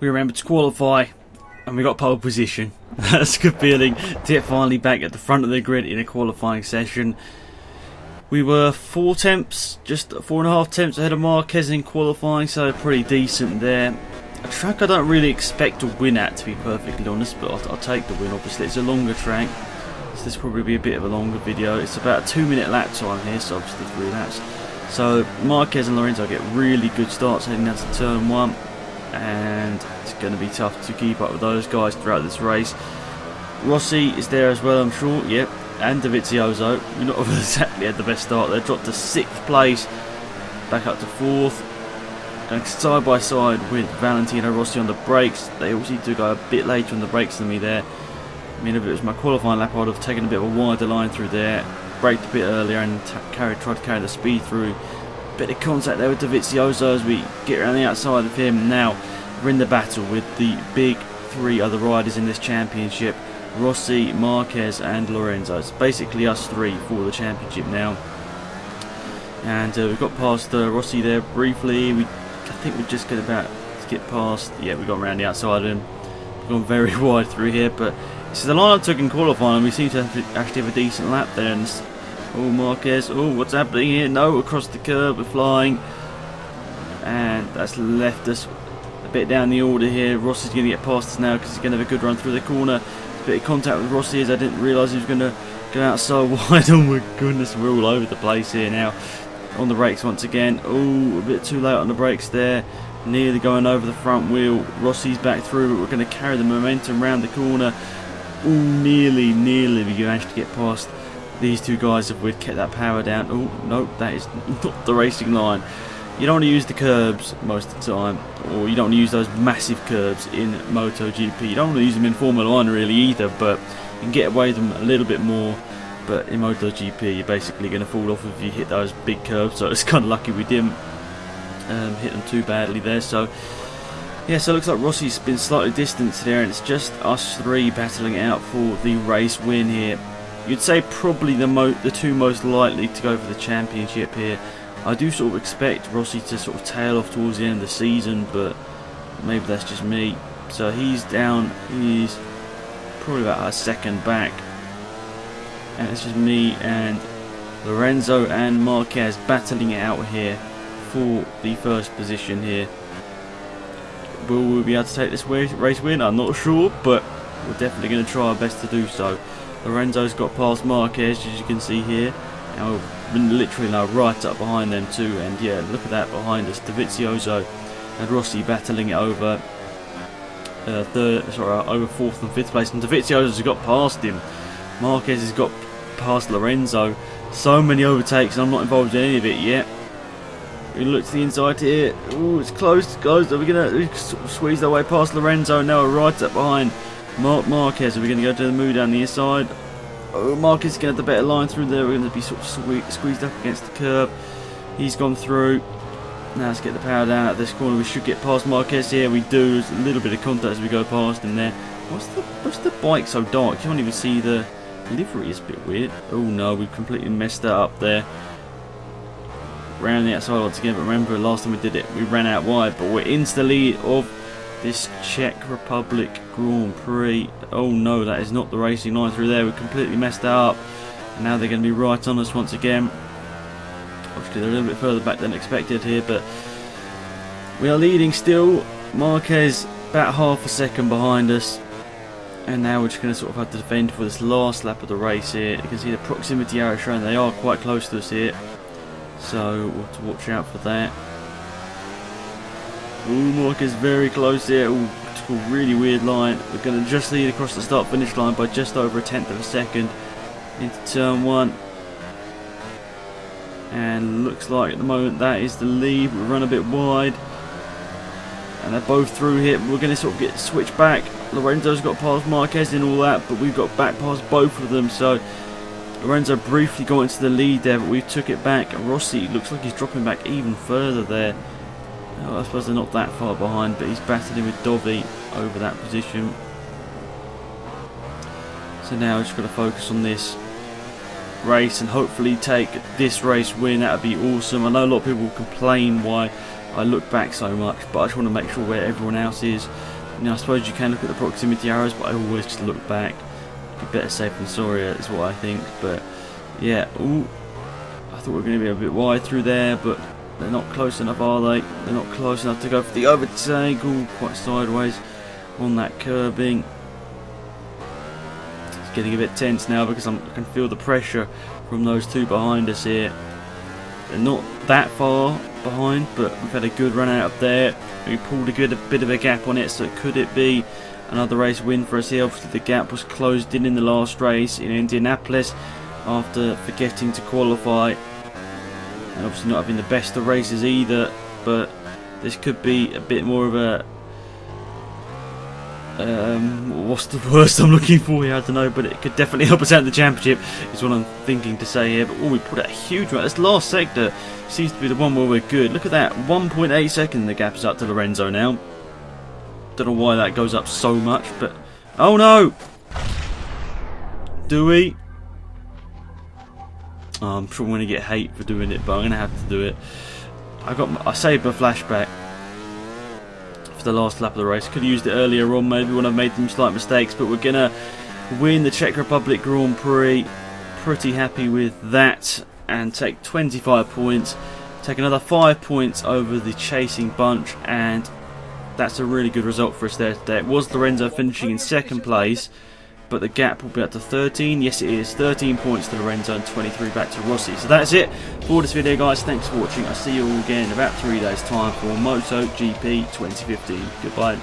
We remembered to qualify and we got pole position. That's a good feeling to get finally back at the front of the grid in a qualifying session. We were 4 tenths, just 4.5 tenths ahead of Marquez in qualifying, so pretty decent there. A track I don't really expect to win at, to be perfectly honest, but I'll take the win. Obviously it's a longer track, so this will probably be a bit of a longer video. It's about a 2-minute lap time here, so obviously 3 laps. So Marquez and Lorenzo get really good starts heading down to turn 1, and it's going to be tough to keep up with those guys throughout this race. Rossi is there as well, I'm sure, yep, and Dovizioso. We're not exactly had the best start there, dropped to 6th place, back up to 4th. Going side by side with Valentino Rossi on the brakes. They all seem to go a bit later on the brakes than me there. I mean, if it was my qualifying lap, I would have taken a bit of a wider line through there, braked a bit earlier and tried to carry the speed through. Bit of contact there with Dovizioso as we get around the outside of him. Now we're in the battle with the big 3 other riders in this championship: Rossi, Marquez and Lorenzo. It's basically us 3 for the championship now. And we've got past Rossi there briefly. I think we're just about to get past. Yeah, we've gone around the outside of him. We've gone very wide through here, but this is the line I took in qualifying, and we seem to actually have a decent lap there. And oh, Marquez, oh, what's happening here? No, across the curb, we're flying, and that's left us a bit down the order here. Rossi's going to get past us now because he's going to have a good run through the corner. A bit of contact with Rossi as I didn't realise he was going to go out so wide. Oh my goodness, we're all over the place here now. On the brakes once again. Oh, a bit too late on the brakes there. Nearly going over the front wheel. Rossi's back through, but we're going to carry the momentum round the corner. Oh, nearly we managed to get past these 2 guys if we'd kept that power down. Oh, no, that is not the racing line. You don't want to use the curbs most of the time, or you don't want to use those massive curbs in MotoGP. You don't want to use them in Formula 1 really either, but you can get away with them a little bit more. But in MotoGP, you're basically going to fall off if you hit those big curves. So it's kind of lucky we didn't hit them too badly there. So yeah, so it looks like Rossi's been slightly distanced there, and it's just us 3 battling it out for the race win here. You'd say probably the 2 most likely to go for the championship here. I do sort of expect Rossi to sort of tail off towards the end of the season, but maybe that's just me. So he's down. He's probably about a second back. And it's just me and Lorenzo and Marquez battling it out here for the first position here. Will we be able to take this race win? I'm not sure, but we're definitely going to try our best to do so. Lorenzo's got past Marquez, as you can see here, and we've been literally now right up behind them too. And yeah, look at that behind us, Dovizioso and Rossi battling it over over 4th and 5th place, and Dovizioso's got past him. Marquez has got past Lorenzo. So many overtakes, and I'm not involved in any of it yet. We look to the inside here. Oh, it's close, guys. Are we going to squeeze our way past Lorenzo? Now we're right up behind Marquez. Are we going to go to the move down the inside? Oh, Marquez is going to have the better line through there. We're going to be sort of squeezed up against the curb. He's gone through. Now let's get the power down at this corner. We should get past Marquez here. We do. There's a little bit of contact as we go past him there. What's the bike so dark? You can't even see the livery. Is a bit weird. Oh no, we've completely messed that up there. Round the outside once again, but remember last time we did it, we ran out wide. But we're into the lead of this Czech Republic Grand Prix. Oh no, that is not the racing line through there. We completely messed that up, and now they're going to be right on us once again. Obviously, they're a little bit further back than expected here, but we are leading still. Marquez about half a second behind us. And now we're just going to sort of have to defend for this last lap of the race here. You can see the proximity arrow showing they are quite close to us here. So we'll have to watch out for that. Ooh, Marquez very close here. Ooh, it's a really weird line. We're going to just lead across the start finish line by just over a tenth of a second into turn 1. And looks like at the moment that is the lead. We run a bit wide. And they're both through here. We're going to sort of get switched back. Lorenzo's got past Marquez and all that, but we've got back past both of them. So Lorenzo briefly got into the lead there, but we took it back. Rossi looks like he's dropping back even further there. Oh, I suppose they're not that far behind, but he's battling with Dovi over that position. So now we've just got to focus on this race and hopefully take this race win. That would be awesome. I know a lot of people will complain why I look back so much, but I just want to make sure where everyone else is. You know, I suppose you can look at the proximity arrows, but I always just look back. Be better safe than sorry is what I think. But yeah, ooh, I thought we were going to be a bit wide through there, but they're not close enough, are they? They're not close enough to go for the overtake. Ooh, quite sideways on that curbing. It's getting a bit tense now because I can feel the pressure from those two behind us here. They're not that far behind, but we've had a good run out up there. We pulled a bit of a gap on it, so could it be another race win for us here? Obviously the gap was closed in the last race in Indianapolis after forgetting to qualify, and obviously not having the best of races either, but this could be a bit more of a what's the worst I'm looking for here? I don't know, but it could definitely help us out in the championship is what I'm thinking to say here. But we put out a huge run. This last sector seems to be the one where we're good. Look at that, 1.8 seconds the gap is up to Lorenzo now. Don't know why that goes up so much, but oh no! Do we? Oh, I'm sure I'm going to get hate for doing it, but I'm going to have to do it. I saved my flashback for the last lap of the race. Could have used it earlier on, maybe when I've made some slight mistakes, but we're going to win the Czech Republic Grand Prix. Pretty happy with that, and take 25 points. Take another 5 points over the chasing bunch, and that's a really good result for us there today. It was Lorenzo finishing in second place, but the gap will be up to 13. Yes, it is 13 points to Lorenzo and 23 back to Rossi. So that's it for this video, guys. Thanks for watching. I'll see you all again in about 3 days time for MotoGP 2015. Goodbye.